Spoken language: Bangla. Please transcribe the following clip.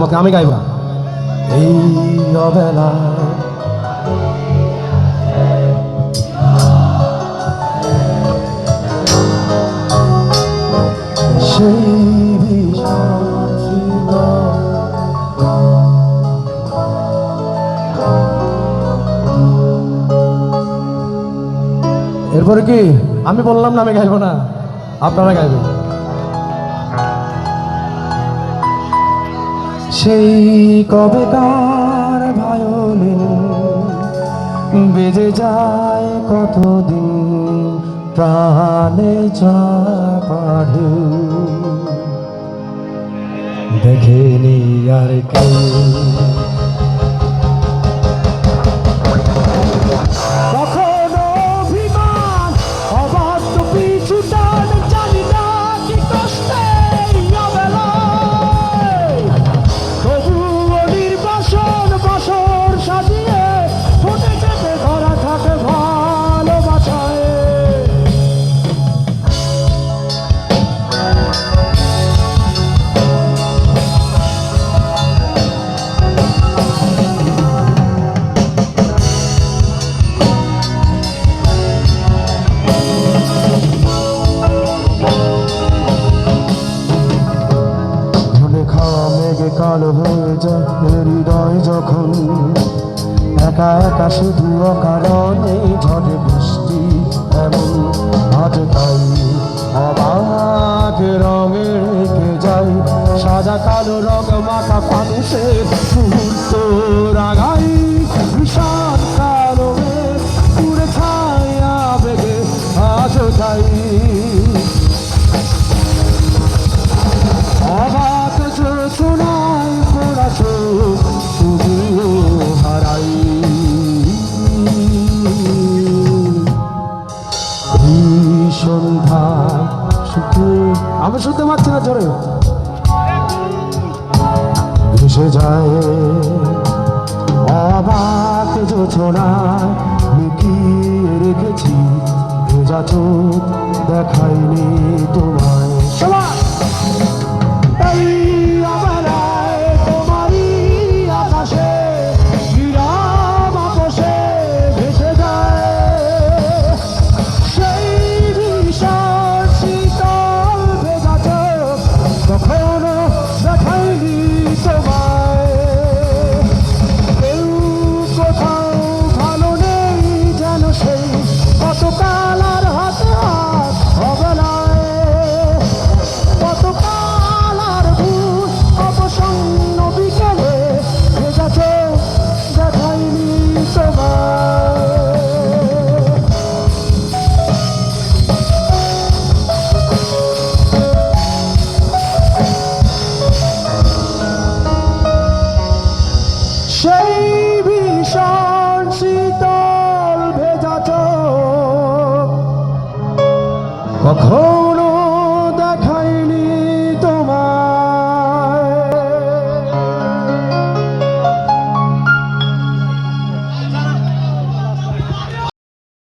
আমাকে, আমি গাইব না। এই অবেলা সেই বিষাদ এরপরে কি আমি বললাম না আমি গাইব না, আপনারা গাইবেন। সেই কবেকার ভায়োলিন বেজে যায় কতদিন প্রাণে চাপাঢে দেখেনি আর কেউ। কালো হয়ে যায় হৃদয় যখন একা একা শুধু অকারণে ঝড়ে বৃষ্টি এমন আজ তাই অবাক রঙে রেখে যাই সাদা কালো রং মাখা মানুষের মুহূর্ত রাগাই ভীষণ কালো পুরে ছায়া বেগে আজ তাই অবাক শোনায় পড়াশো শুধু হারাই সন্ধ্যা সুখে আমি শুনতে পাচ্ছি না জোরে ভেসে যায় অবাক যোছনা লুকিয়ে রেখেছি ভেজা চোখ দেখাইনি তোমায় সবাই সেই ভীষণ শীতল ভেজা চোখ কখন